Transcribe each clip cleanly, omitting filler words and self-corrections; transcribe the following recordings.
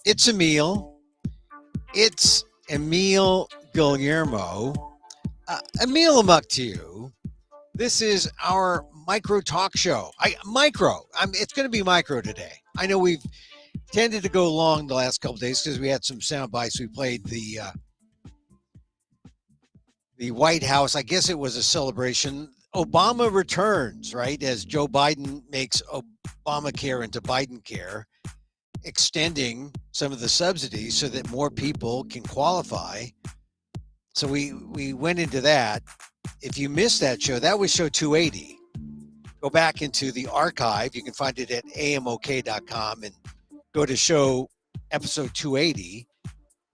It's Emil. It's Emil Guillermo. Emil Amok to you. This is our micro talk show. It's going to be micro today. I know we've tended to go long the last couple of days because we had some sound bites. We played the White House. I guess it was a celebration. Obama returns, right? As Joe Biden makes Obamacare into Biden care, extending some of the subsidies so that more people can qualify. So we went into that. If you missed that show, that was show 280. Go back into the archive. You can find it at amok.com and go to show episode 280,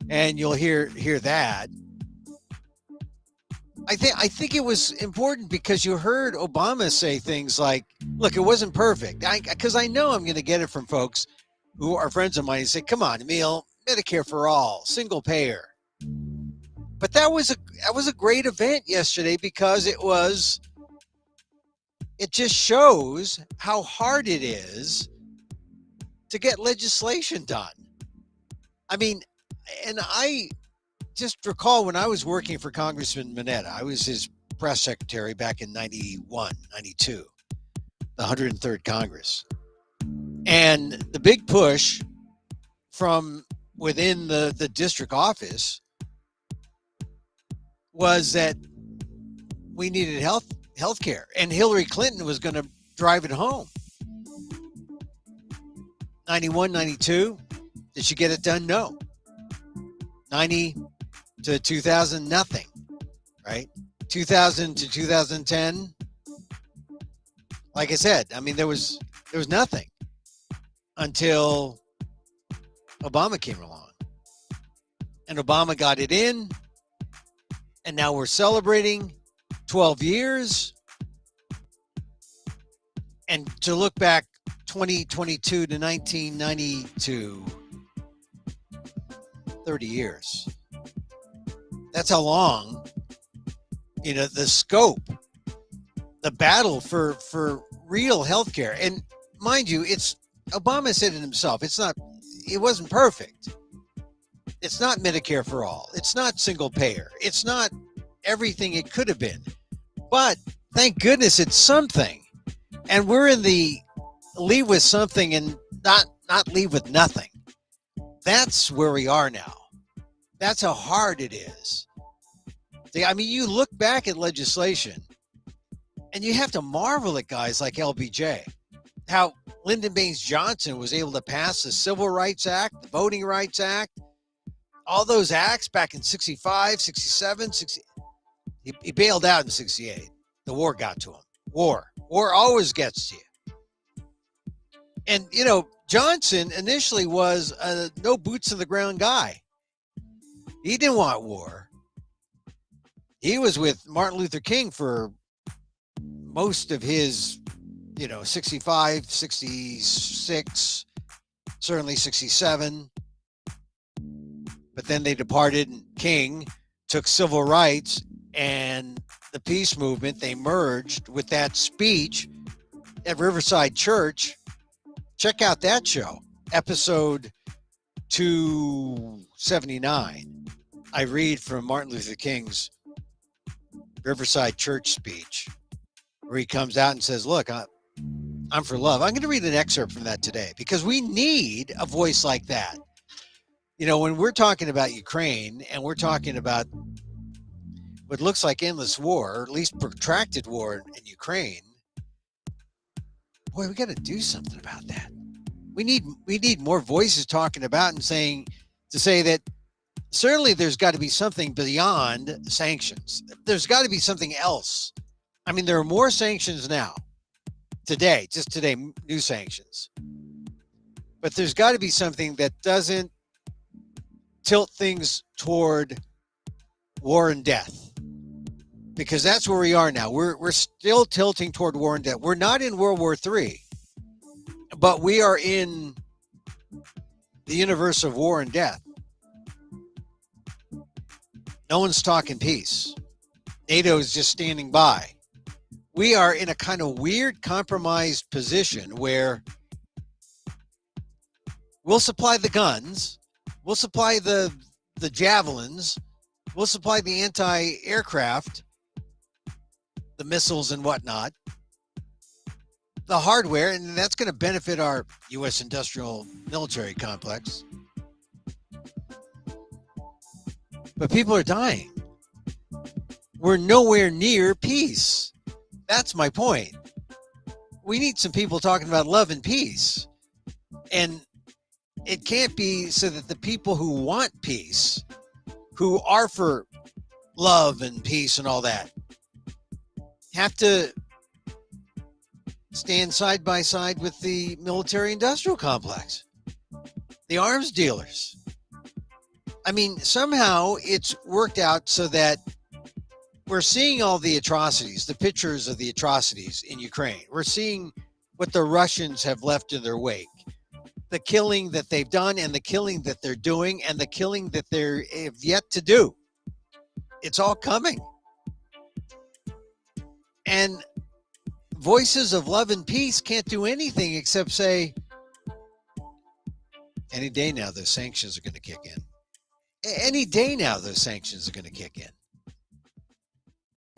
and you'll hear that. I think it was important because you heard Obama say things like, "Look, it wasn't perfect." Because I know I'm going to get it from folks who are friends of mine and say, "Come on, Emil, Medicare for all, single payer." But that was a great event yesterday because it just shows how hard it is to get legislation done. I mean, and I just recall when I was working for Congressman Mineta, I was his press secretary back in 91, 92, the 103rd Congress. And the big push from within the district office was that we needed health care, and Hillary Clinton was going to drive it home. 91, 92, did she get it done? No. 90 to 2000, nothing, right? 2000 to 2010, like I said, I mean, there was nothing until Obama came along. And Obama got it in, and now we're celebrating 12 years. And to look back 2022 to 1992, 30 years. That's how long, the scope, the battle for real healthcare. And mind you, Obama said it himself. It wasn't perfect. It's not Medicare for all. It's not single payer. It's not everything it could have been. But thank goodness it's something. And we're in the leave with something and not leave with nothing. That's where we are now. That's how hard it is. I mean, you look back at legislation and you have to marvel at guys like LBJ, how Lyndon Baines Johnson was able to pass the Civil Rights Act, the Voting Rights Act, all those acts back in 65, 67, 60. He bailed out in 68. The war got to him. War always gets to you. And, Johnson initially was a no boots on the ground guy. He didn't want war. He was with Martin Luther King for most of his, 65, 66, certainly 67. But then they departed, and King took civil rights and the peace movement. They merged with that speech at Riverside Church. Check out that show, episode 279. I read from Martin Luther King's Riverside Church speech, where he comes out and says, "Look, I'm for love." I'm going to read an excerpt from that today because we need a voice like that. When we're talking about Ukraine and we're talking about what looks like endless war, or at least protracted war in Ukraine, boy, we got to do something about that. We need more voices talking about and say that certainly there's got to be something beyond sanctions. There's got to be something else. I mean, there are more sanctions now, just today, new sanctions. But there's got to be something that doesn't tilt things toward war and death, because that's where we are now. We're still tilting toward war and death. We're not in World War III, but we are in the universe of war and death. No one's talking peace. NATO is just standing by. We are in a kind of weird compromised position where We'll supply the guns. We'll supply the javelins. We'll supply the anti-aircraft, the missiles and whatnot, the hardware, and that's going to benefit our U.S. industrial military complex. But people are dying. We're nowhere near peace. That's my point. We need some people talking about love and peace. And it can't be so that the people who want peace, who are for love and peace and all that, have to stand side by side with the military industrial complex, the arms dealers. I mean, somehow it's worked out so that we're seeing all the atrocities, the pictures of the atrocities in Ukraine. We're seeing what the Russians have left in their wake, the killing that they've done and the killing that they're doing and the killing that they have yet to do. It's all coming. And voices of love and peace can't do anything except say, any day now, those sanctions are going to kick in. Any day now, those sanctions are going to kick in.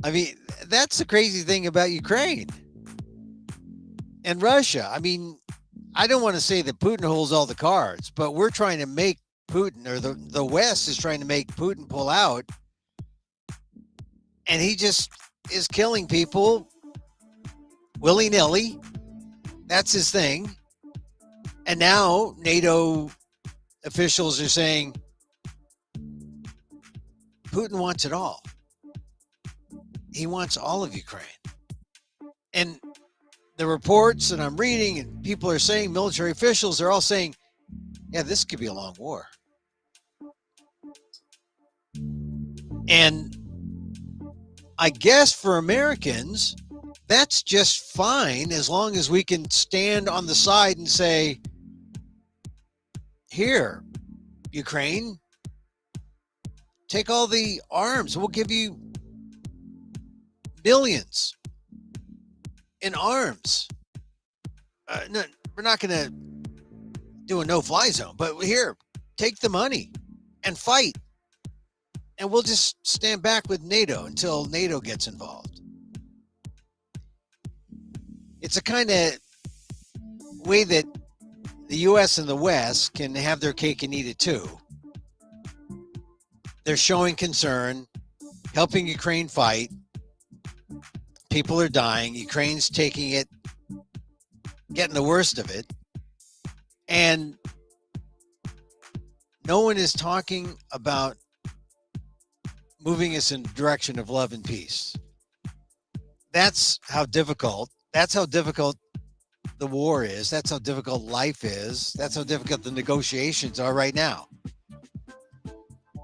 I mean, that's the crazy thing about Ukraine and Russia. I mean, I don't want to say that Putin holds all the cards, but we're trying to make Putin, or the West is trying to make Putin pull out. And he just is killing people willy-nilly. That's his thing. And now NATO officials are saying Putin wants it all. He wants all of Ukraine. And the reports that I'm reading and people are saying, military officials are all saying, yeah, this could be a long war. And I guess for Americans, that's just fine as long as we can stand on the side and say, here, Ukraine, take all the arms. We'll give you billions in arms. No, we're not going to do a no-fly zone, but here, take the money and fight. And we'll just stand back with NATO until NATO gets involved. It's a kind of way that the U.S. and the West can have their cake and eat it too. They're showing concern, helping Ukraine fight. People are dying. Ukraine's taking it, getting the worst of it. And no one is talking about moving us in the direction of love and peace. That's how difficult the war is. That's how difficult life is. That's how difficult the negotiations are right now.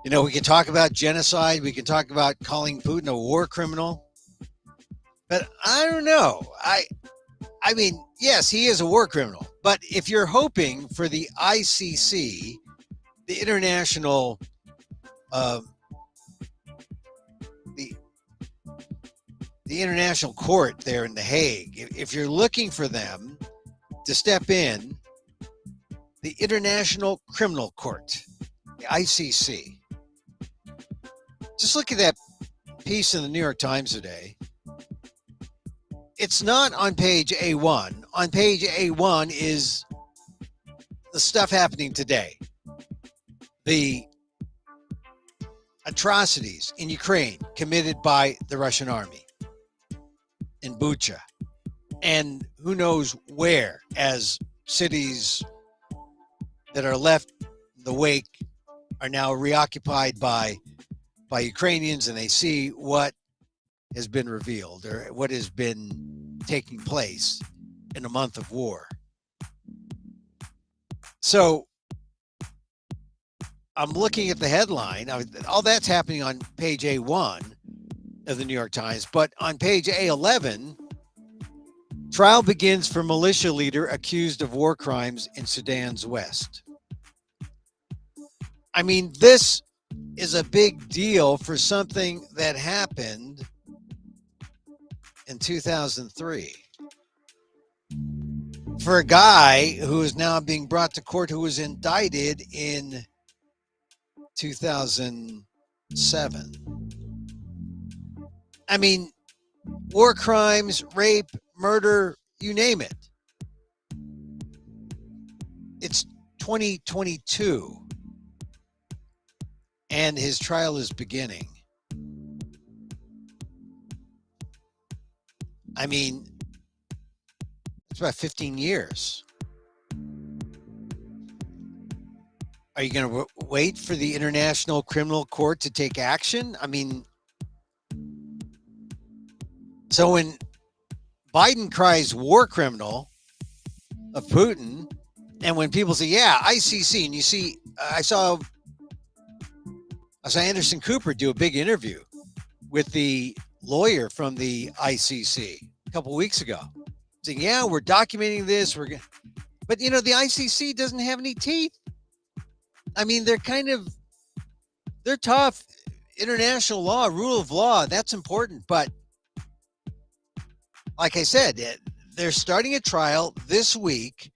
You know, we can talk about genocide. We can talk about calling Putin a war criminal. But I don't know. I mean, yes, he is a war criminal. But if you're hoping for the ICC, the international the international court there in The Hague, if you're looking for them to step in, the International Criminal Court, the ICC. Just look at that piece in the New York Times today. It's not on page A1. On page A1 is the stuff happening today. The atrocities in Ukraine committed by the Russian army in Bucha, and who knows where, as cities that are left in the wake are now reoccupied by Ukrainians, and they see what has been revealed or what has been taking place in a month of war. So I'm looking at the headline. All that's happening on page A1 of the New York Times, but on page A11, trial begins for militia leader accused of war crimes in Sudan's West. I mean, this is a big deal for something that happened in 2003. for a guy who is now being brought to court, who was indicted in 2007. I mean, war crimes, rape, murder, you name it. It's 2022, and his trial is beginning. I mean, it's about 15 years. Are you going to wait for the International Criminal Court to take action? I mean, so when Biden cries war criminal of Putin, and when people say, yeah, ICC, and you see, I saw Anderson Cooper do a big interview with the lawyer from the ICC a couple weeks ago, saying, yeah, we're documenting this. But, the ICC doesn't have any teeth. I mean, they're tough. International law, rule of law, that's important. But like I said, they're starting a trial this week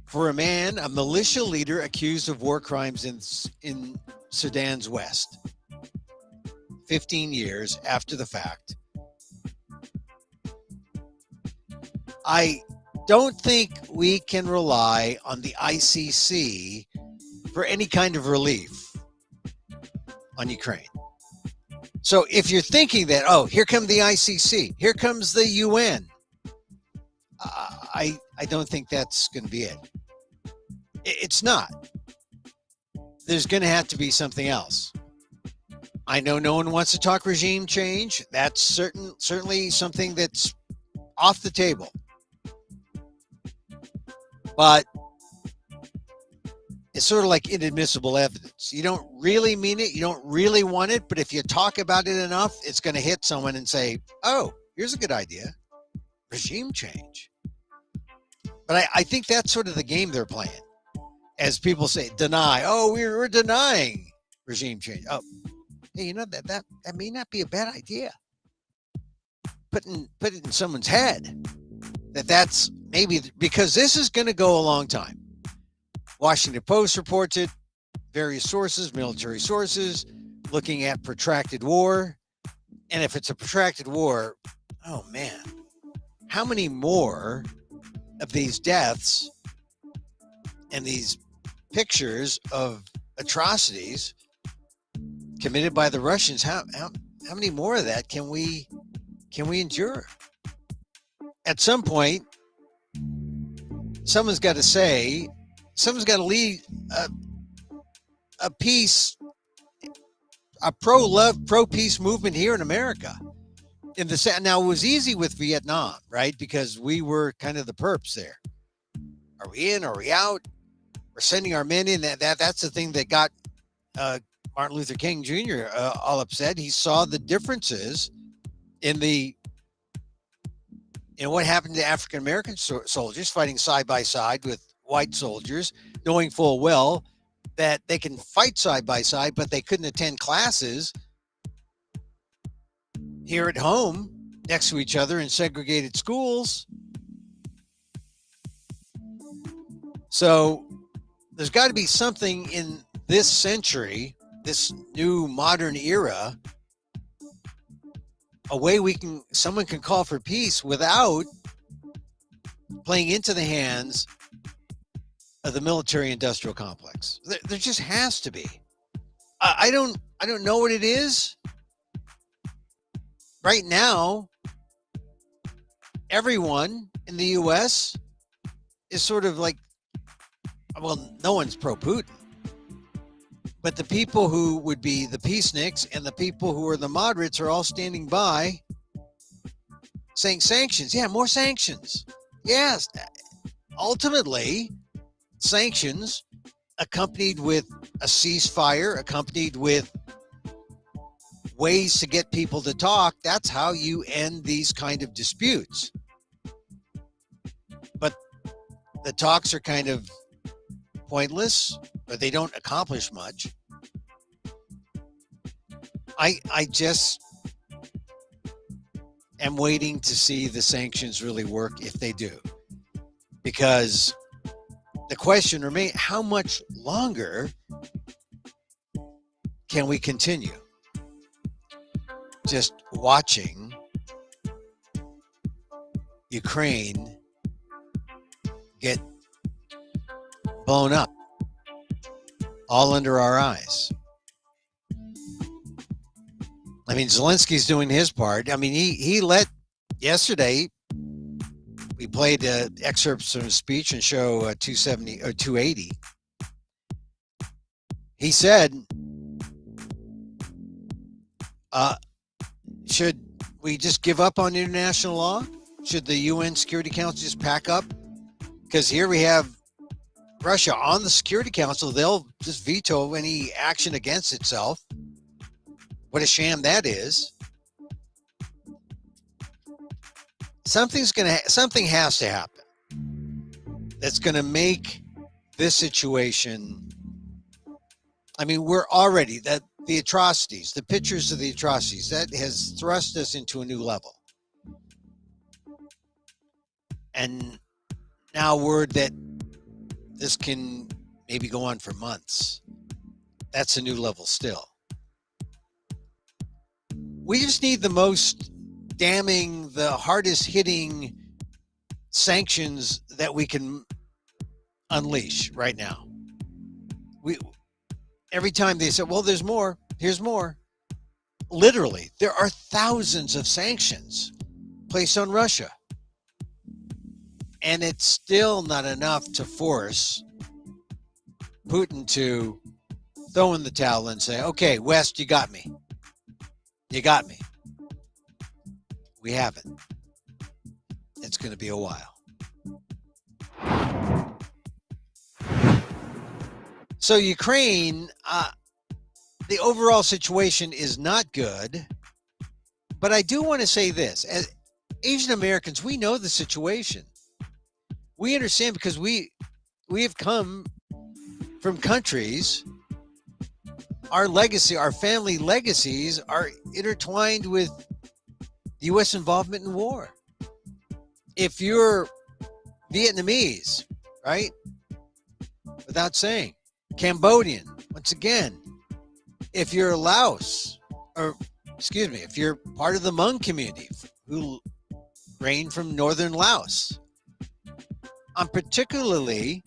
for a militia leader accused of war crimes in Sudan's West. 15 years after the fact. I don't think we can rely on the ICC for any kind of relief on Ukraine. So if you're thinking that, oh, here come the ICC, here comes the UN, I don't think that's going to be it. It's not. There's going to have to be something else. I know no one wants to talk regime change. That's certainly something that's off the table. But it's sort of like inadmissible evidence. You don't really mean it. You don't really want it. But if you talk about it enough, it's going to hit someone and say, oh, here's a good idea. Regime change. But I think that's sort of the game they're playing. As people say, deny. Oh, we're denying regime change. Oh, hey, that may not be a bad idea. Put it in someone's head that's maybe, because this is going to go a long time. Washington Post reports it, various sources, military sources, looking at protracted war. And if it's a protracted war, oh man, how many more of these deaths and these pictures of atrocities committed by the Russians, how many more of that can we endure? At some point, someone's got to lead a peace, a pro-peace movement here in America. Now, it was easy with Vietnam, right? Because we were kind of the perps there. Are we in? Are we out? We're sending our men in. That's the thing that got Martin Luther King Jr. All upset. He saw the differences in what happened to African American soldiers fighting side by side with white soldiers, knowing full well that they can fight side by side, but they couldn't attend classes here at home next to each other in segregated schools. So there's got to be something in this century, this new modern era, a way someone can call for peace without playing into the hands of the military industrial complex. There just has to be. I don't know what it is. Right now, everyone in the U.S. is sort of like, well, no one's pro-Putin. But the people who would be the peaceniks and the people who are the moderates are all standing by saying sanctions. Yeah, more sanctions. Yes. Ultimately, sanctions accompanied with a ceasefire, accompanied with ways to get people to talk. That's how you end these kind of disputes. But the talks are kind of pointless, or they don't accomplish much. I just am waiting to see the sanctions really work, if they do. because the question remains, how much longer can we continue just watching Ukraine get blown up all under our eyes? I mean, Zelensky's doing his part. I mean, he let yesterday. We played excerpts from his speech in show 270 or 280. He said, should we just give up on international law? Should the UN Security Council just pack up? Because here we have Russia on the Security Council. They'll just veto any action against itself. What a sham that is. Something has to happen that's going to make this situation. I mean, we're already the atrocities, the pictures of the atrocities, that has thrust us into a new level. And now word that this can maybe go on for months. That's a new level still. We just need the most damning, the hardest hitting sanctions that we can unleash right now. Every time they say, well, there's more, here's more. Literally, there are thousands of sanctions placed on Russia. And it's still not enough to force Putin to throw in the towel and say, okay, West, you got me. You got me. We haven't. It's going to be a while. So Ukraine, the overall situation is not good. But I do want to say this. As Asian Americans, we know the situation. We understand because we have come from countries, our legacy, our family legacies are intertwined with U.S. involvement in war. If you're Vietnamese, right? Without saying. Cambodian, once again. If you're Laos, if you're part of the Hmong community who reigned from northern Laos. I'm particularly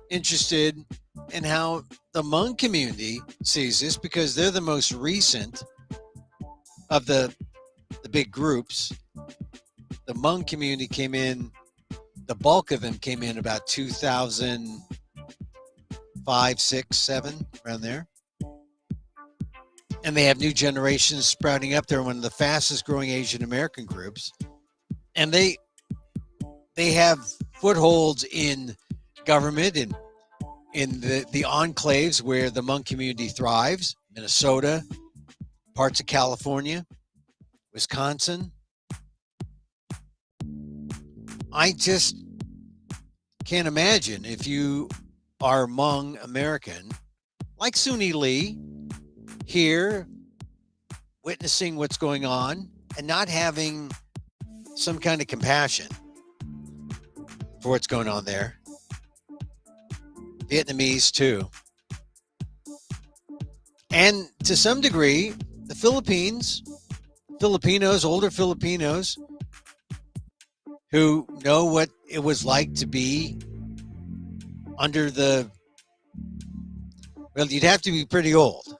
interested in how the Hmong community sees this because they're the most recent of the big groups. The Hmong community came in, the bulk of them came in about 2005, 6, 7, around there. And they have new generations sprouting up. They're one of the fastest growing Asian American groups. And they have footholds in government and in the enclaves where the Hmong community thrives. Minnesota, parts of California, Wisconsin. I just can't imagine if you are Hmong American, like Suni Lee, here witnessing what's going on and not having some kind of compassion for what's going on there. Vietnamese too. And to some degree, the Filipinos, older Filipinos who know what it was like to be under you'd have to be pretty old.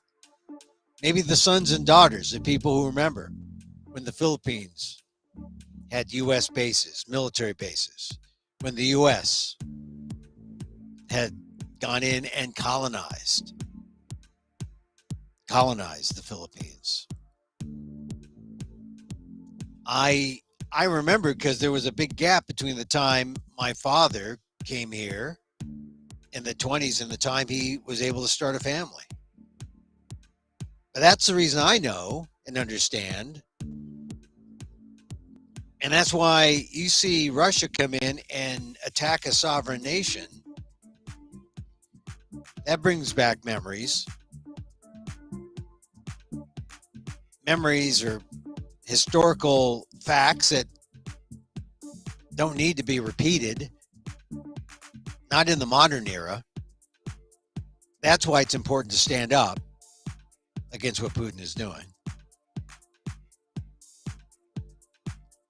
Maybe the sons and daughters, the people who remember when the Philippines had U.S. bases, military bases, when the U.S. had gone in and colonized the Philippines. I remember because there was a big gap between the time my father came here in the 20s and the time he was able to start a family. But that's the reason I know and understand. And that's why you see Russia come in and attack a sovereign nation. That brings back memories. Memories are historical facts that don't need to be repeated. not in the modern era. That's why it's important to stand up against what Putin is doing.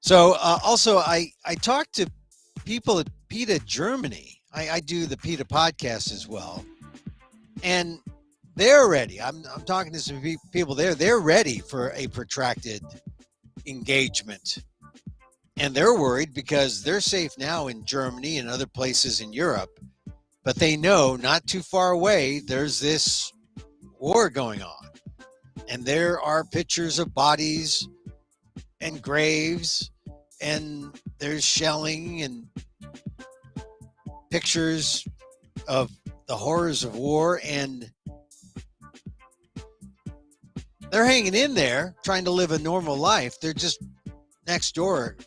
So also, I talked to people at PETA Germany. I do the PETA podcast as well. And they're ready. I'm talking to some people there. They're ready for a protracted engagement. And they're worried because they're safe now in Germany and other places in Europe. But they know not too far away, there's this war going on. And there are pictures of bodies and graves, and there's shelling and pictures of the horrors of war, and they're hanging in there trying to live a normal life. They're just next door,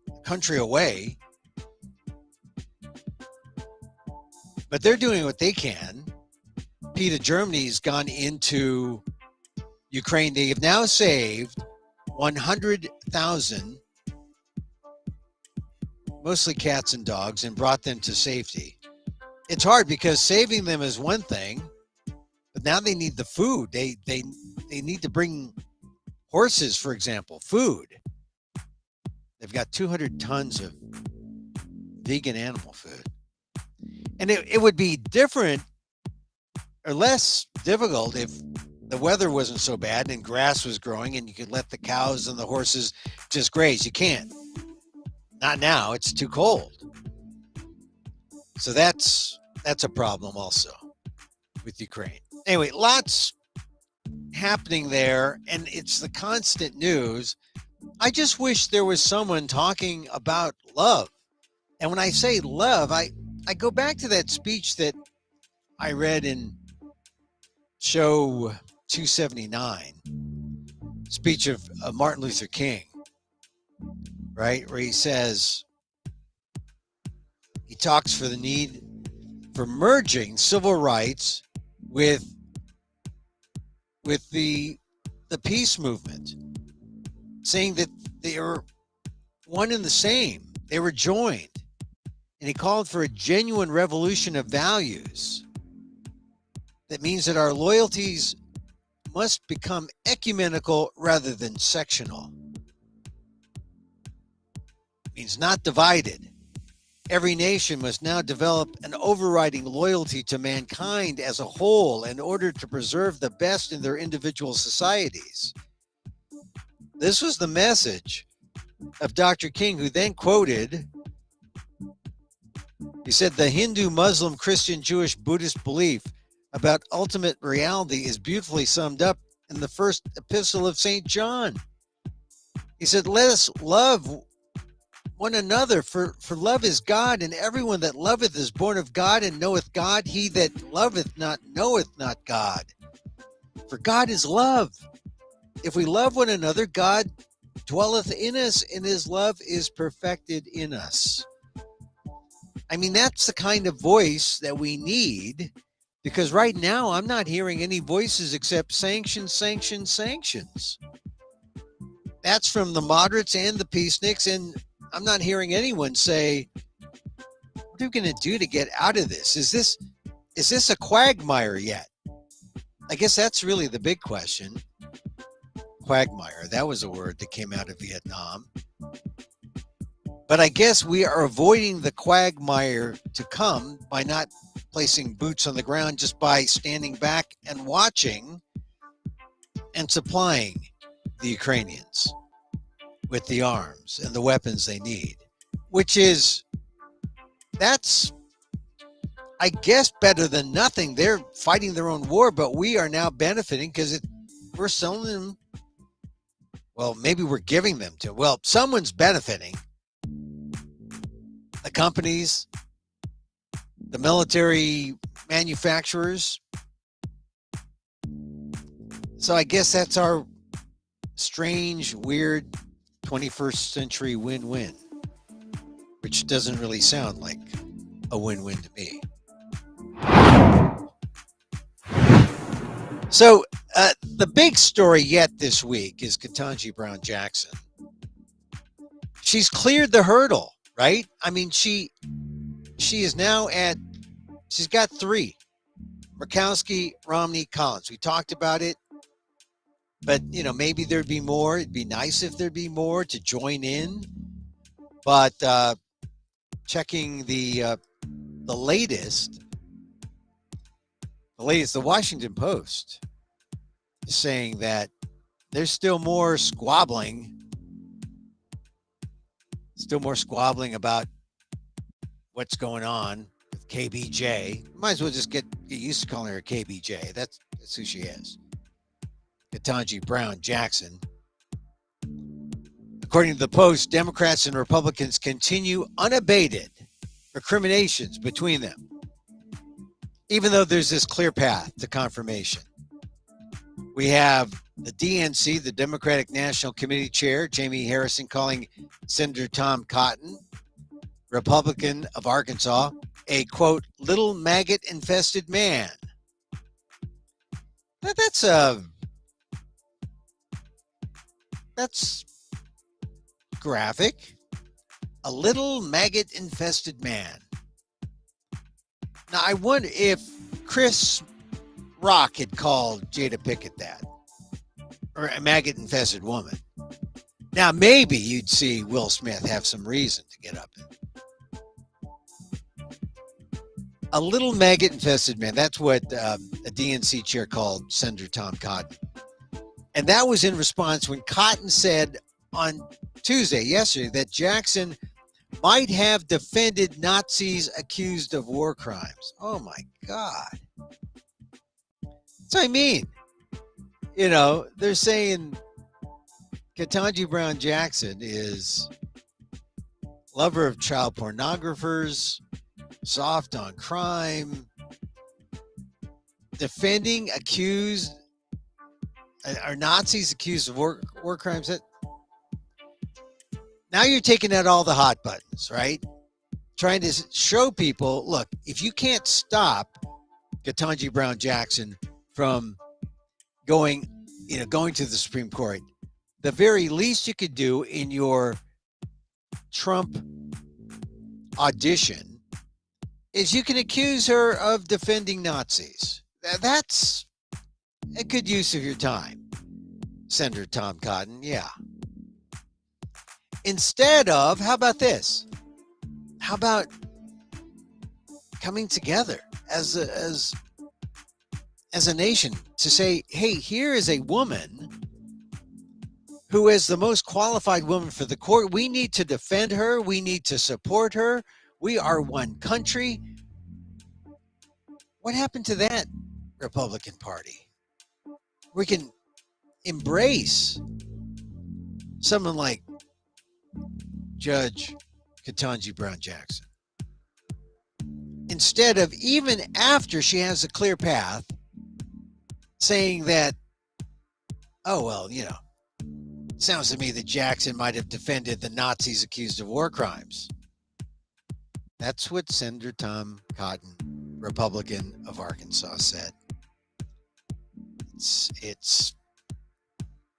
a country away, but they're doing what they can. PETA Germany's gone into Ukraine. They have now saved 100,000, mostly cats and dogs, and brought them to safety. It's hard because saving them is one thing, but now they need the food. They need to bring horses, for example, food. They've got 200 tons of vegan animal food. And it would be different or less difficult if the weather wasn't so bad and grass was growing and you could let the cows and the horses just graze. You can't. Not now. It's too cold. So that's a problem also with Ukraine. Anyway, lots happening there, and it's the constant news. I just wish there was someone talking about love. And when I say love, I go back to that speech that I read in show 279, speech of Martin Luther King, right? Where he says, he talks for the need for merging civil rights with the peace movement, saying that they are one and the same. They were joined. And he called for a genuine revolution of values. That means that our loyalties must become ecumenical rather than sectional. It means not divided. Every nation must now develop an overriding loyalty to mankind as a whole in order to preserve the best in their individual societies. This was the message of Dr. King, who then quoted, he said, the Hindu, Muslim, Christian, Jewish, Buddhist belief about ultimate reality is beautifully summed up in the first epistle of St. John. He said, let us love one another, for love is God, and everyone that loveth is born of God and knoweth God. He that loveth not knoweth not God, for God is love. If we love one another, God dwelleth in us, and his love is perfected in us. I mean, that's the kind of voice that we need, because right now I'm not hearing any voices except sanctions, sanctions, sanctions. That's from the moderates and the peaceniks, and I'm not hearing anyone say, what are we going to do to get out of this? Is this a quagmire yet? I guess that's really the big question. Quagmire, that was a word that came out of Vietnam. But I guess we are avoiding the quagmire to come by not placing boots on the ground, just by standing back and watching and supplying the Ukrainians with the arms and the weapons they need, that's, I guess, better than nothing. They're fighting their own war, but we are now benefiting because we're selling them. Well, maybe we're giving them to, well, someone's benefiting. The companies, the military manufacturers. So I guess that's our strange, weird 21st century win-win, which doesn't really sound like a win-win to me. So the big story yet this week is Ketanji Brown Jackson. She's cleared the hurdle, right? I mean, she she is now she's got 3. Murkowski, Romney, Collins. We talked about it, but maybe there'd be more. It'd be nice if there'd be more to join in. But checking the latest, the Washington Post is saying that there's still more squabbling about what's going on with KBJ. Might as well just get used to calling her KBJ. That's who she is. Ketanji Brown Jackson. According to the Post, Democrats and Republicans continue unabated recriminations between them, even though there's this clear path to confirmation. We have the DNC, the Democratic National Committee Chair, Jamie Harrison, calling Senator Tom Cotton, Republican of Arkansas, a, quote, little maggot-infested man. That's graphic. A little maggot-infested man. Now, I wonder if Chris Rock had called Jada Pinkett that, or a maggot-infested woman. Now, maybe you'd see Will Smith have some reason to get up in. A little maggot-infested man. That's what a DNC chair called Senator Tom Cotton. And that was in response when Cotton said on yesterday, that Jackson might have defended Nazis accused of war crimes. Oh, my God. That's what I mean. They're saying Ketanji Brown Jackson is lover of child pornographers, soft on crime, defending are Nazis accused of war crimes. Now you're taking out all the hot buttons, right? Trying to show people, look, if you can't stop Ketanji Brown Jackson from going to the Supreme Court, the very least you could do in your Trump audition is you can accuse her of defending Nazis. That's a good use of your time, Senator Tom Cotton. Yeah. Instead of, how about this? How about coming together as a nation to say, hey, here is a woman who is the most qualified woman for the court. We need to defend her. We need to support her. We are one country. What happened to that Republican Party? We can embrace someone like Judge Ketanji Brown Jackson. Instead of, even after she has a clear path, saying that, oh, well, sounds to me that Jackson might have defended the Nazis accused of war crimes. That's what Senator Tom Cotton, Republican of Arkansas, said.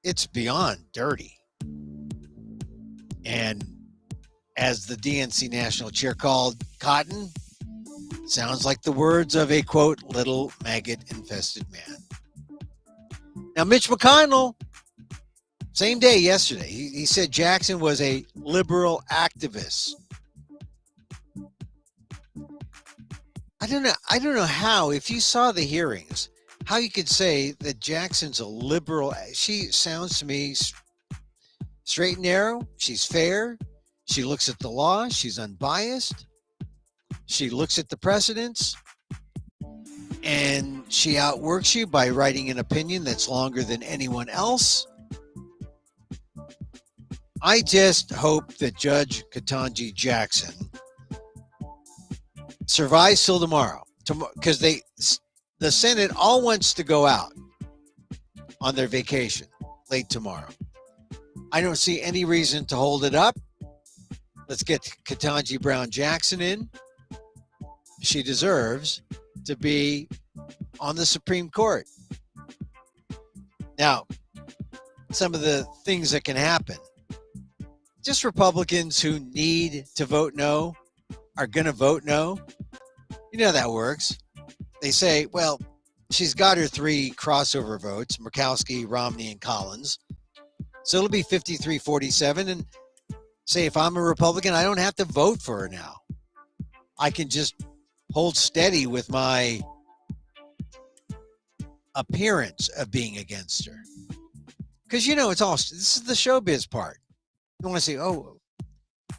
It's beyond dirty. And as the DNC national chair called Cotton, sounds like the words of a, quote, little maggot-infested man. Now, Mitch McConnell, same day yesterday, he said Jackson was a liberal activist. I don't know how, if you saw the hearings, how you could say that Jackson's a liberal. She sounds to me straight and narrow. She's fair. She looks at the law. She's unbiased. She looks at the precedents. And she outworks you by writing an opinion that's longer than anyone else. I just hope that Judge Ketanji Jackson survives till tomorrow. Because the Senate all wants to go out on their vacation late tomorrow. I don't see any reason to hold it up. Let's get Ketanji Brown Jackson in. She deserves to be on the Supreme Court. Now, some of the things that can happen. Just Republicans who need to vote no, are going to vote no. You know how that works. They say, well, she's got her 3 crossover votes, Murkowski, Romney, and Collins. So it'll be 53-47. And say if I'm a Republican, I don't have to vote for her now. I can just hold steady with my appearance of being against her. Because, this is the showbiz part. You want to say, oh,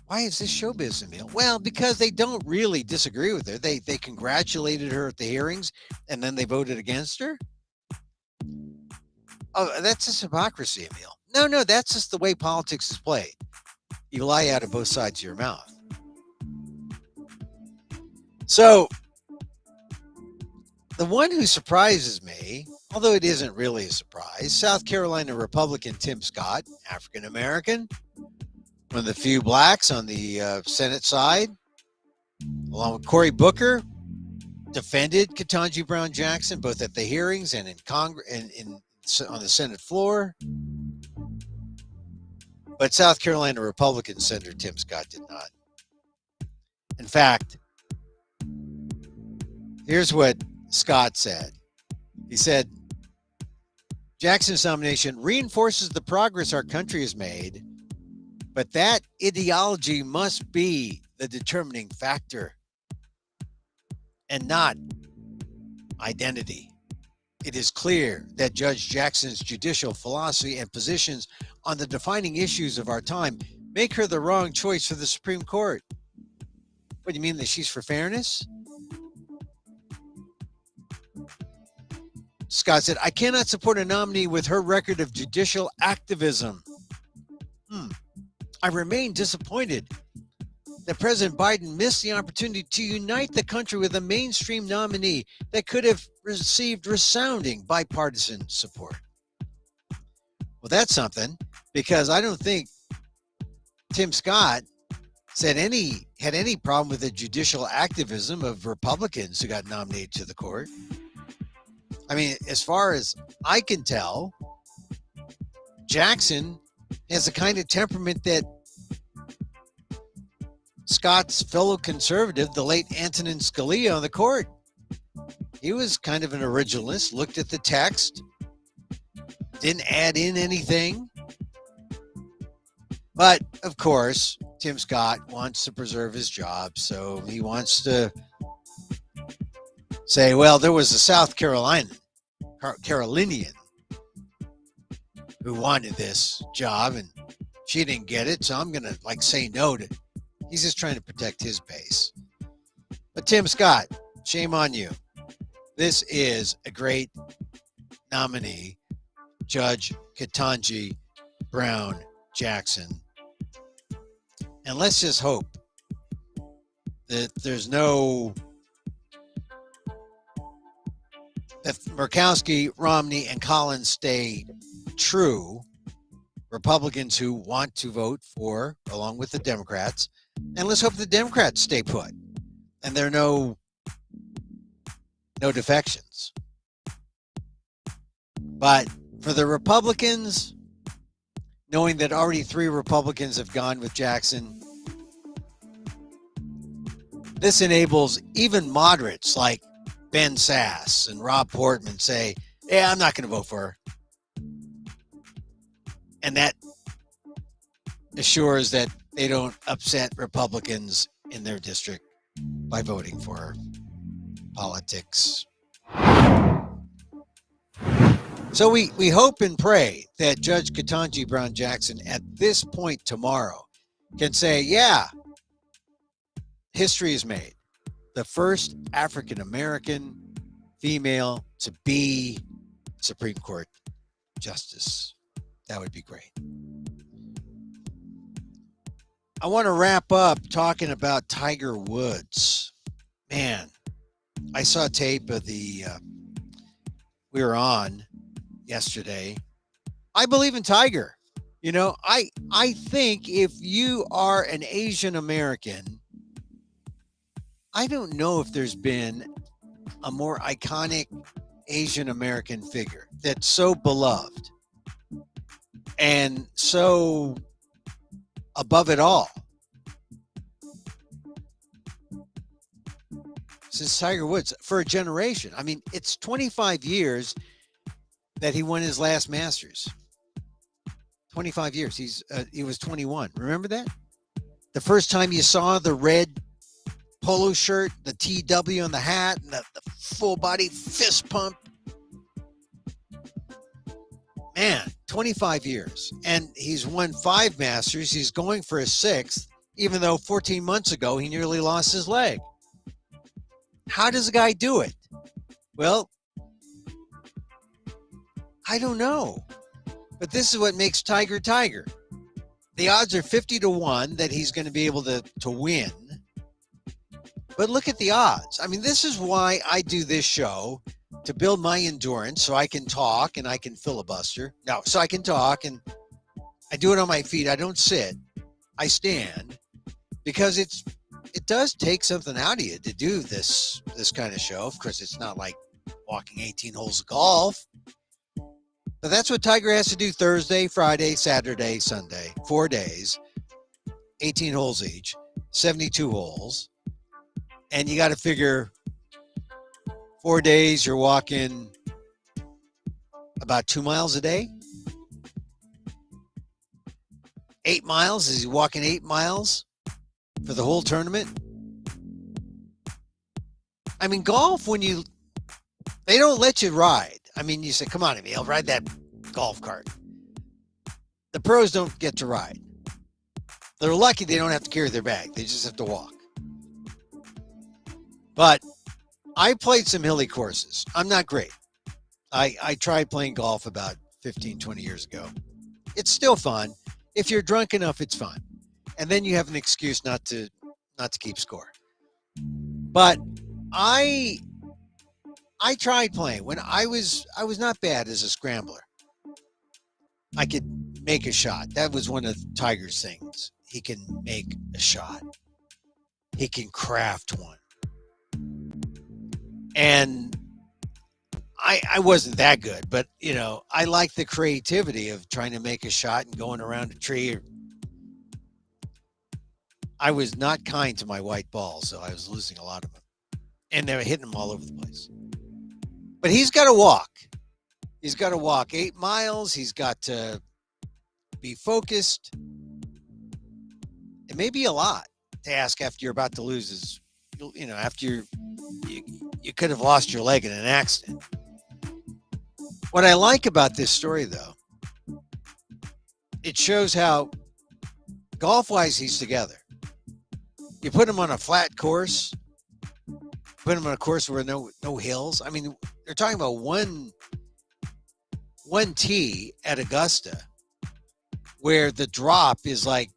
why is this showbiz, Emil? Well, because they don't really disagree with her. They congratulated her at the hearings, and then they voted against her. Oh, that's just hypocrisy, Emil. No, that's just the way politics is played. You lie out of both sides of your mouth. So, the one who surprises me, although it isn't really a surprise, South Carolina Republican Tim Scott, African American, one of the few blacks on the Senate side, along with Cory Booker, defended Ketanji Brown Jackson both at the hearings and in Congress and on the Senate floor. But South Carolina Republican Senator Tim Scott did not. In fact, here's what Scott said. He said, Jackson's nomination reinforces the progress our country has made, but that ideology must be the determining factor and not identity. It is clear that Judge Jackson's judicial philosophy and positions on the defining issues of our time make her the wrong choice for the Supreme Court. What do you mean, that she's for fairness? Scott said, I cannot support a nominee with her record of judicial activism. I remain disappointed that President Biden missed the opportunity to unite the country with a mainstream nominee that could have received resounding bipartisan support. Well, that's something, because I don't think Tim Scott had any problem with the judicial activism of Republicans who got nominated to the court. I mean, as far as I can tell, Jackson has the kind of temperament that Scott's fellow conservative, the late Antonin Scalia, on the court. He was kind of an originalist, looked at the text, didn't add in anything. But, of course, Tim Scott wants to preserve his job, so he wants to say, well, there was a South Carolinian who wanted this job, and she didn't get it, so I'm going to, say no to it. He's just trying to protect his base. But Tim Scott, shame on you. This is a great nominee, Judge Ketanji Brown Jackson. And let's just hope that that Murkowski, Romney, and Collins stay true Republicans who want to vote for, along with the Democrats. And let's hope the Democrats stay put and there are no defections. But for the Republicans, knowing that already 3 Republicans have gone with Jackson, this enables even moderates like Ben Sass and Rob Portman say, yeah, I'm not going to vote for her. And that assures that they don't upset Republicans in their district by voting for her. Politics. So we hope and pray that Judge Ketanji Brown Jackson at this point tomorrow can say, yeah, history is made. The first African-American female to be Supreme Court Justice. That would be great. I want to wrap up talking about Tiger Woods. Man, I saw tape of we were on yesterday. I believe in Tiger. I think if you are an Asian American, I don't know if there's been a more iconic Asian American figure that's so beloved and so above it all. since Tiger Woods for a generation. I mean, it's 25 years that he won his last Masters. 25 years. He was 21. Remember that? The first time you saw the red polo shirt, the TW on the hat, and the full body fist pump. Man, 25 years. And he's won 5 Masters. He's going for his 6th, even though 14 months ago he nearly lost his leg. How does a guy do it? Well, I don't know. But this is what makes Tiger Tiger. The odds are 50-1 that he's going to be able to win. But look at the odds. I mean, this is why I do this show, to build my endurance so I can talk and I can filibuster. No, so I can talk, and I do it on my feet. I don't sit. I stand, because it does take something out of you to do this kind of show. Of course, it's not like walking 18 holes of golf. But that's what Tiger has to do Thursday, Friday, Saturday, Sunday. 4 days, 18 holes each, 72 holes. And you got to figure 4 days, you're walking about 2 miles a day. 8 miles, is he walking 8 miles for the whole tournament? I mean, golf, they don't let you ride. I mean, you say, come on, Emil, ride that golf cart. The pros don't get to ride. They're lucky they don't have to carry their bag. They just have to walk. But I played some hilly courses. I'm not great. I tried playing golf about 15, 20 years ago. It's still fun. If you're drunk enough, it's fun. And then you have an excuse not to keep score. But I tried playing when I was not bad as a scrambler. I could make a shot. That was one of Tiger's things. He can make a shot. He can craft one. And I wasn't that good, but I like the creativity of trying to make a shot and going around a tree. I was not kind to my white balls, so I was losing a lot of them. And they were hitting them all over the place. But he's got to walk. He's got to walk 8 miles. He's got to be focused. It may be a lot to ask after you're about to lose. After you could have lost your leg in an accident. What I like about this story, though, it shows how golf-wise he's together. You put him on a flat course, put him on a course where no hills. I mean, they're talking about one tee at Augusta where the drop is like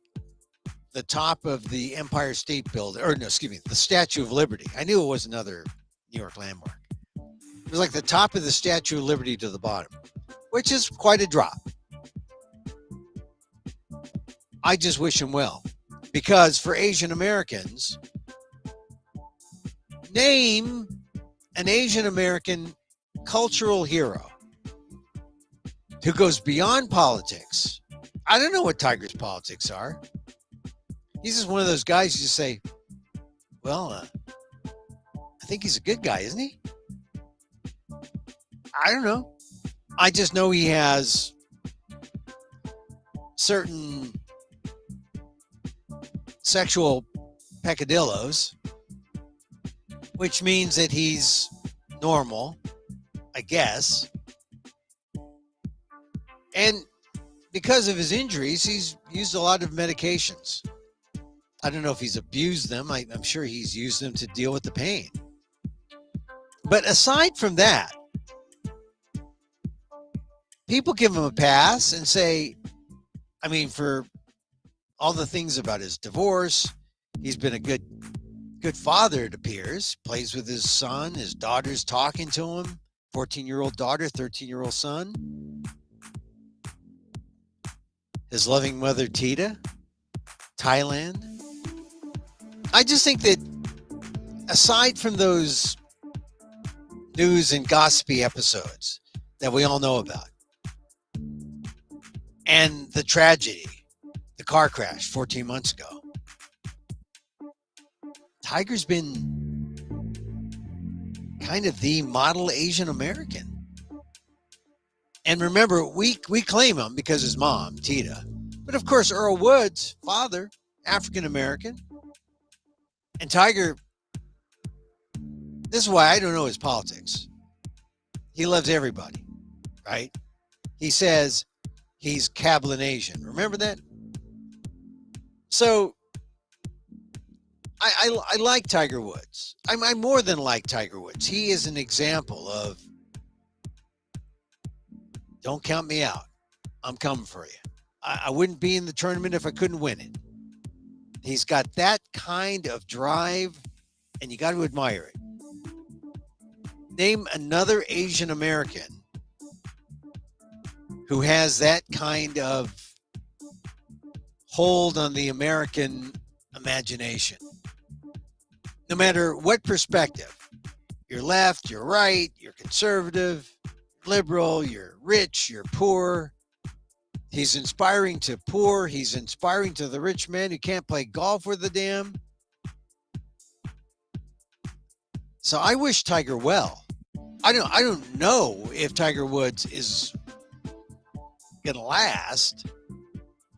the top of the Empire State Building, the Statue of Liberty. I knew it was another New York landmark. It was like the top of the Statue of Liberty to the bottom, which is quite a drop. I just wish him well, because for Asian Americans, name an Asian American cultural hero who goes beyond politics. I don't know what Tiger's politics are. He's just one of those guys you just say, well, I think he's a good guy, isn't he? I don't know. I just know he has certain sexual peccadillos, which means that he's normal, I guess. And because of his injuries, he's used a lot of medications. I don't know if he's abused them. I'm sure he's used them to deal with the pain. But aside from that, people give him a pass and say, for all the things about his divorce, he's been a good father, it appears. Plays with his son. His daughter's talking to him. 14-year-old daughter, 13-year-old son. His loving mother, Tita, Thailand. I just think that aside from those news and gossipy episodes that we all know about, and the tragedy, the car crash 14 months ago, Tiger's been kind of the model Asian American. And remember, we claim him because his mom, Tita. But of course, Earl Woods, father, African American. And Tiger, this is why I don't know his politics. He loves everybody, right? He says he's Cablinasian. Remember that? So I like Tiger Woods. I more than like Tiger Woods. He is an example of don't count me out. I'm coming for you. I wouldn't be in the tournament if I couldn't win it. He's got that kind of drive, and you got to admire it. Name another Asian American who has that kind of hold on the American imagination. No matter what perspective, you're left, you're right, you're conservative, liberal, you're rich, you're poor. He's inspiring to poor. He's inspiring to the rich man who can't play golf worth a damn. So I wish Tiger well. I don't know if Tiger Woods is gonna last.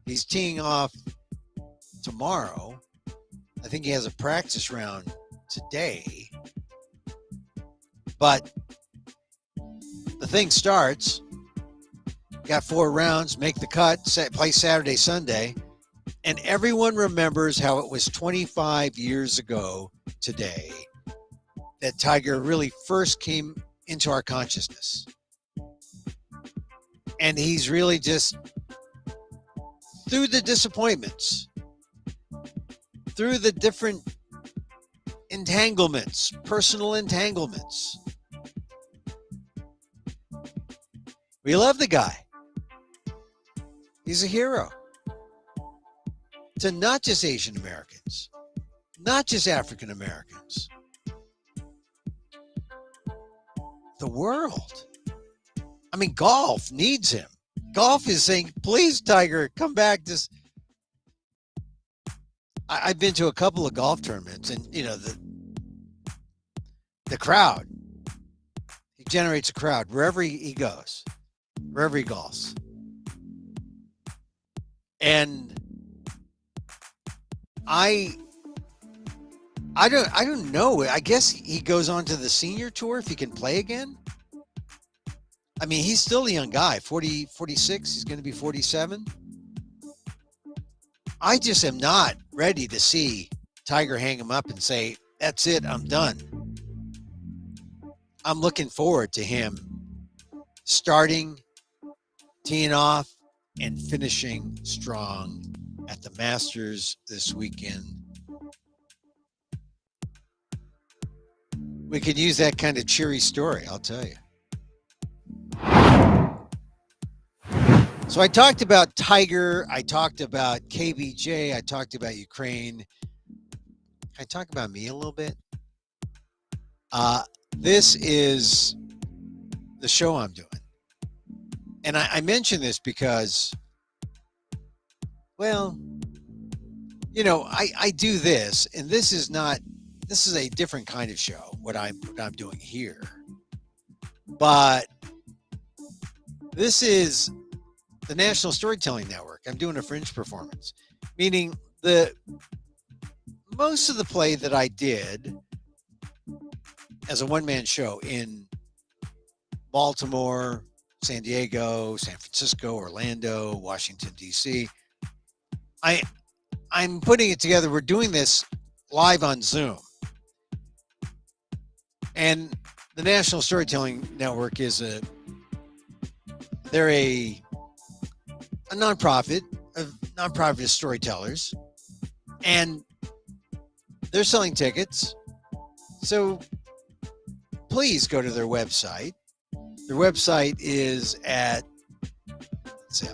He's teeing off tomorrow. I think he has a practice round today. But the thing starts. Got 4 rounds, make the cut, play Saturday, Sunday. And everyone remembers how it was 25 years ago today that Tiger really first came into our consciousness. And he's really just, through the disappointments, through the different entanglements, personal entanglements, we love the guy. He's a hero to not just Asian Americans, not just African Americans, the world. I mean, golf needs him. Golf is saying, please, Tiger, come back. I've been to a couple of golf tournaments, and you know, the crowd, he generates a crowd wherever he goes, wherever he golfs. And I don't know. I guess he goes on to the senior tour if he can play again. I mean, he's still a young guy, 46. He's going to be 47. I just am not ready to see Tiger hang him up and say, that's it, I'm done. I'm looking forward to him starting, teeing off, and finishing strong at the Masters this weekend. We could use that kind of cheery story, I'll tell you. So I talked about Tiger, I talked about KBJ, I talked about Ukraine. Can I talk about me a little bit? This is the show I'm doing. And I mention this because, well, you know, I do this, and this is a different kind of show, what I'm doing here. But this is the National Storytelling Network. I'm doing a fringe performance, meaning most of the play that I did as a one-man show in Baltimore, San Diego, San Francisco, Orlando, Washington, D.C. I'm putting it together. We're doing this live on Zoom. And the National Storytelling Network is they're a nonprofit of storytellers. And they're selling tickets. So please go to their website. Their website is at, let's see,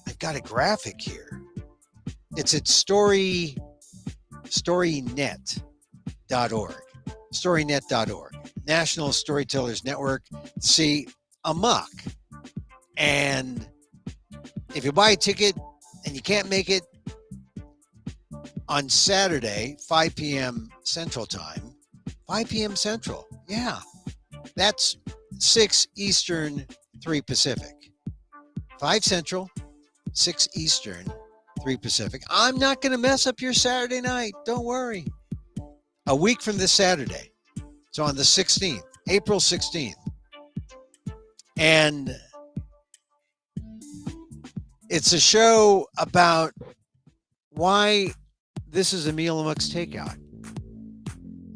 I've got a graphic here. It's at storynet.org. Storynet.org. National Storytellers Network. See Amok. And if you buy a ticket and you can't make it on Saturday, 5 p.m. Central Time, 5 p.m. Central, Yeah, that's 6 Eastern, 3 Pacific. 5 Central, 6 Eastern, 3 Pacific. I'm not going to mess up your Saturday night. Don't worry. A week from this Saturday. So on the 16th, April 16th. And it's a show about why this is Emil Amok's Takeout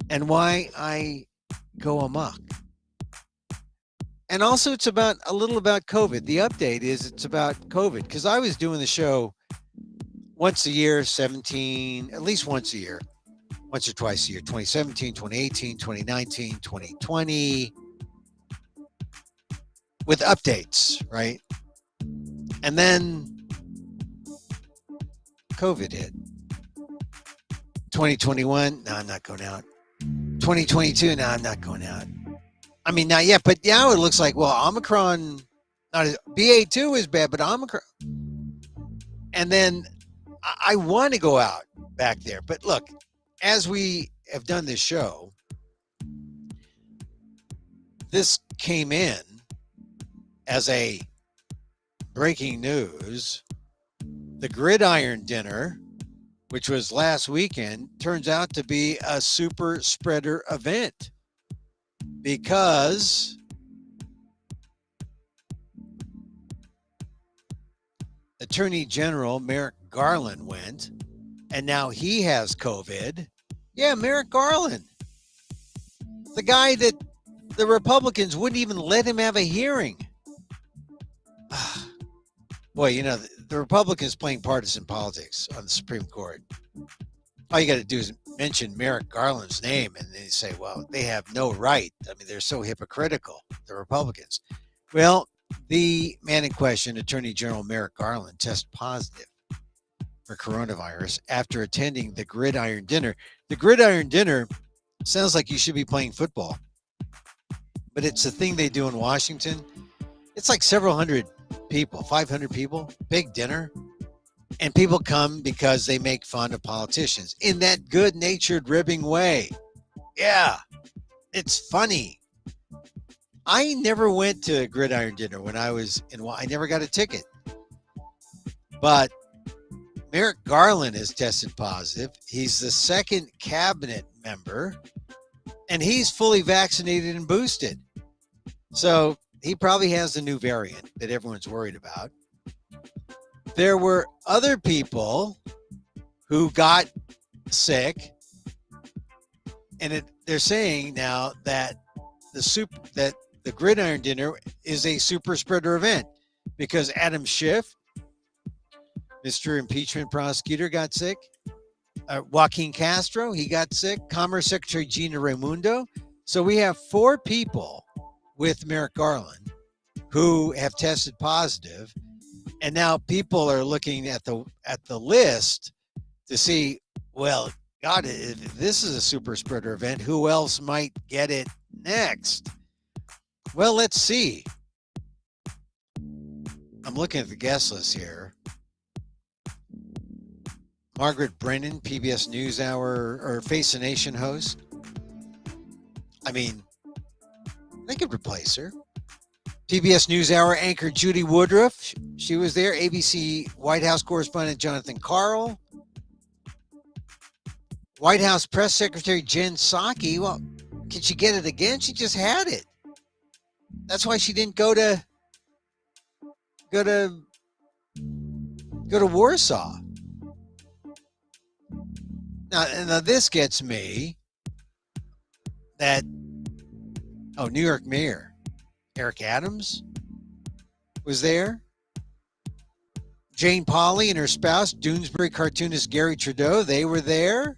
and why I go amok. And also it's about a little about COVID. The update is it's about COVID because I was doing the show once a year, at least once a year, once or twice a year, 2017, 2018, 2019, 2020, with updates, right? And then COVID hit. 2021, no, I'm not going out. 2022, no, I'm not going out. I mean, not yet, but now it looks like, well, Omicron, BA2 is bad, but Omicron. And then I want to go out back there. But look, as we have done this show, this came in as a breaking news. The Gridiron Dinner, which was last weekend, turns out to be a super spreader event because Attorney General Merrick Garland went, and now he has COVID. Yeah, Merrick Garland, the guy that the Republicans wouldn't even let him have a hearing. Boy, you know, the Republicans playing partisan politics on the Supreme Court. All you got to do is mention Merrick Garland's name and they say, well, they have no right. I mean, they're so hypocritical, the Republicans. Well, the man in question, Attorney General Merrick Garland, tested positive for coronavirus after attending the Gridiron Dinner. The Gridiron Dinner sounds like you should be playing football, but it's a thing they do in Washington. It's like several hundred people, 500 people, big dinner. And people come because they make fun of politicians in that good-natured ribbing way. Yeah, it's funny. I never went to Gridiron Dinner when I was I never got a ticket. But Merrick Garland has tested positive. He's the second cabinet member, and he's fully vaccinated and boosted. So he probably has the new variant that everyone's worried about. There were other people who got sick, and they're saying now that the Gridiron Dinner is a super spreader event because Adam Schiff, Mr. Impeachment prosecutor, got sick. Joaquin Castro, he got sick. Commerce Secretary Gina Raimondo. So we have 4 people with Merrick Garland who have tested positive. And now people are looking at the list to see, well, God, if this is a super spreader event, who else might get it next? Well, let's see. I'm looking at the guest list here. Margaret Brennan, PBS NewsHour or Face the Nation host. I mean, they could replace her. PBS NewsHour anchor Judy Woodruff, she was there. ABC White House correspondent Jonathan Karl. White House Press Secretary Jen Psaki. Well, can she get it again? She just had it. That's why she didn't go to Warsaw. Now this gets me that New York Mayor Eric Adams was there. Jane Pauley and her spouse, Doonesbury cartoonist Gary Trudeau, they were there.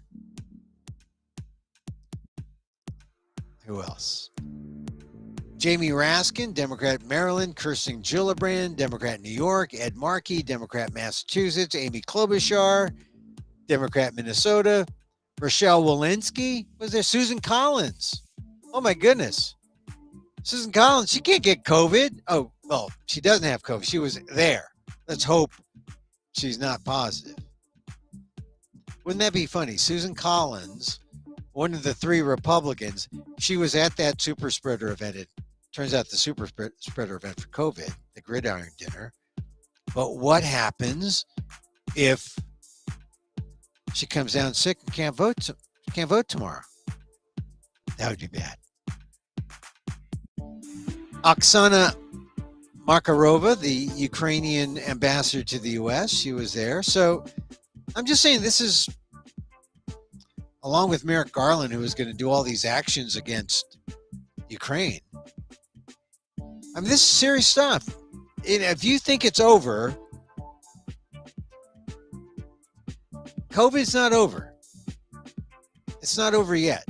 Who else? Jamie Raskin, Democrat Maryland. Kirsten Gillibrand, Democrat New York. Ed Markey, Democrat Massachusetts. Amy Klobuchar, Democrat Minnesota. Rochelle Walensky was there. Susan Collins. Oh my goodness. Susan Collins, she can't get COVID. Oh, well, she doesn't have COVID. She was there. Let's hope she's not positive. Wouldn't that be funny? Susan Collins one of the 3 Republicans. She was at that super spreader event. It turns out the super spreader event for COVID, the gridiron dinner. But what happens if she comes down sick and can't vote tomorrow? That would be bad. Oksana Markarova, the Ukrainian ambassador to the U.S., she was there. So I'm just saying, this is, along with Merrick Garland, who is going to do all these actions against Ukraine. I mean, this is serious stuff. And if you think it's over, COVID's not over. It's not over yet.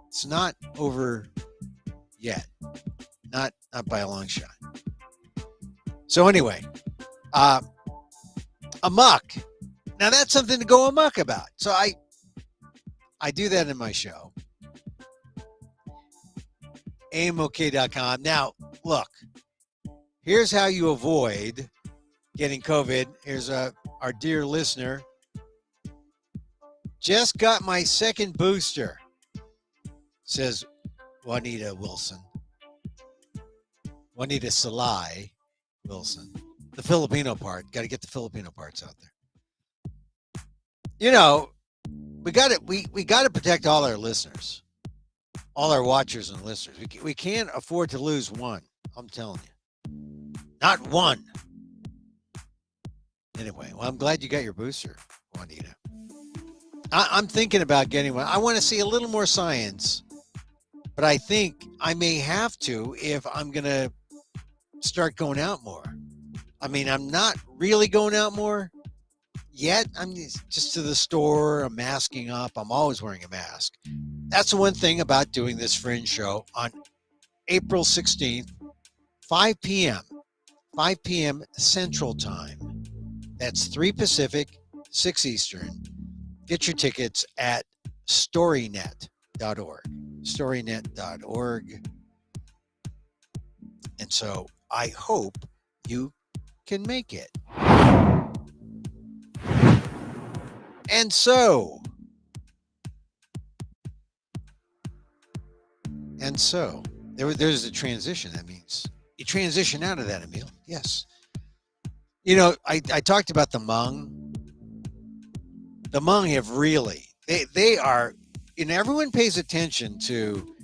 It's not over yet. Not by a long shot. So anyway, Amok. Now that's something to go amok about. So I do that in my show. amok.com. Now, look, here's how you avoid getting COVID. Here's our dear listener. Just got my second booster, says Juanita Wilson. Juanita Salai Wilson. The Filipino part. Got to get the Filipino parts out there. You know, we got to protect all our listeners, all our watchers and listeners. We can't afford to lose one. I'm telling you, not one. Anyway, well, I'm glad you got your booster, Juanita. I'm thinking about getting one. I want to see a little more science, but I think I may have to if I'm going to start going out more. I mean, I'm not really going out more yet. I'm just to the store. I'm masking up. I'm always wearing a mask. That's the one thing about doing this Fringe show on April 16th, 5 p.m. 5 p.m. Central Time. That's 3 Pacific, 6 Eastern. Get your tickets at storynet.org. Storynet.org. And so I hope you can make it. And so there's a transition. That means you transition out of that, Emil. Yes. You know, I talked about the Hmong. The Hmong have really, they are, you know, everyone pays attention to,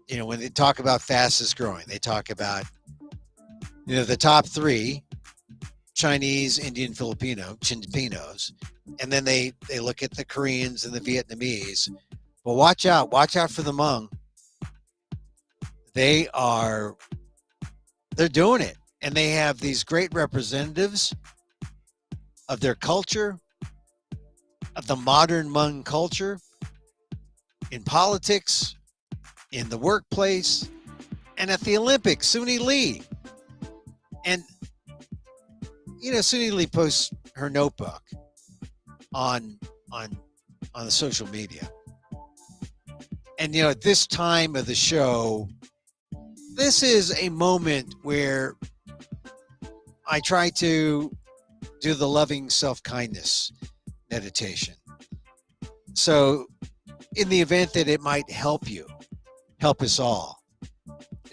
you know, when they talk about fastest growing, they talk about, you know, the top 3, Chinese, Indian, Filipinos, and then they look at the Koreans and the Vietnamese. But watch out for the Hmong. They're doing it. And they have these great representatives of their culture, of the modern Hmong culture, in politics, in the workplace, and at the Olympics. Suni Lee. And, you know, Suni Lee posts her notebook on the social media. And, you know, at this time of the show, this is a moment where I try to do the loving self-kindness meditation. So in the event that it might help you, help us all,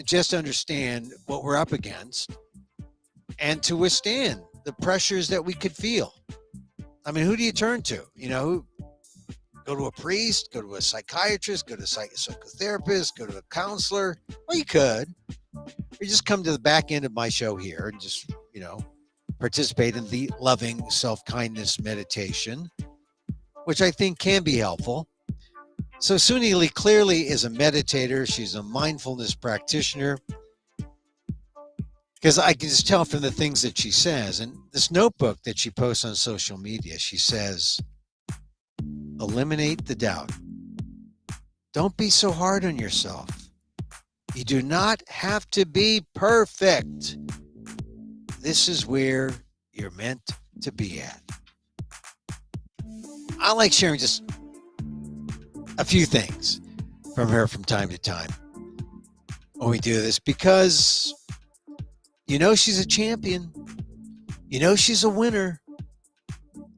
just understand what we're up against and to withstand the pressures that we could feel. I mean, who do you turn to? You know, go to a priest, go to a psychiatrist, go to a psychotherapist, go to a counselor. Well, you could. Or just come to the back end of my show here and just, you know, participate in the loving self-kindness meditation, which I think can be helpful. So Suni Lee clearly is a meditator. She's a mindfulness practitioner, because I can just tell from the things that she says. And this notebook that she posts on social media, she says, eliminate the doubt. Don't be so hard on yourself. You do not have to be perfect. This is where you're meant to be at. I like sharing just a few things from her from time to time when we do this, because you know she's a champion. You know she's a winner.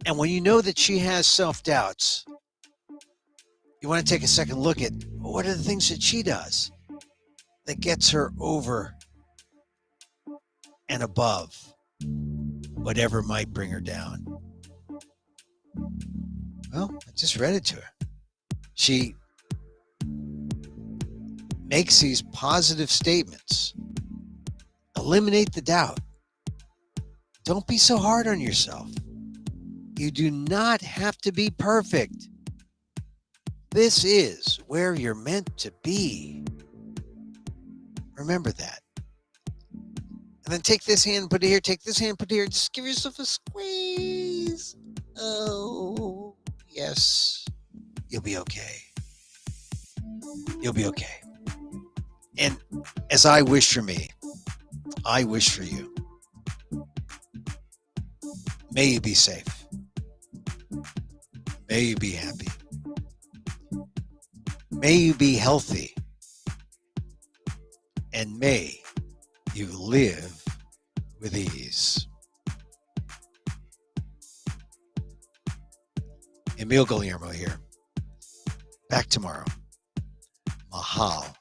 And when you know that she has self-doubts, You want to take a second look at what are the things that she does that gets her over and above whatever might bring her down. Well, I just read it to her. She makes these positive statements. Eliminate the doubt. Don't be so hard on yourself. You do not have to be perfect. This is where you're meant to be. Remember that. And then take this hand, put it here, take this hand, put it here. Just give yourself a squeeze. Oh, yes. You'll be okay. You'll be okay. And as I wish for me, I wish for you. May you be safe. May you be happy. May you be healthy. And may you live with ease. Emil Guillermo here. Back tomorrow. Mahal.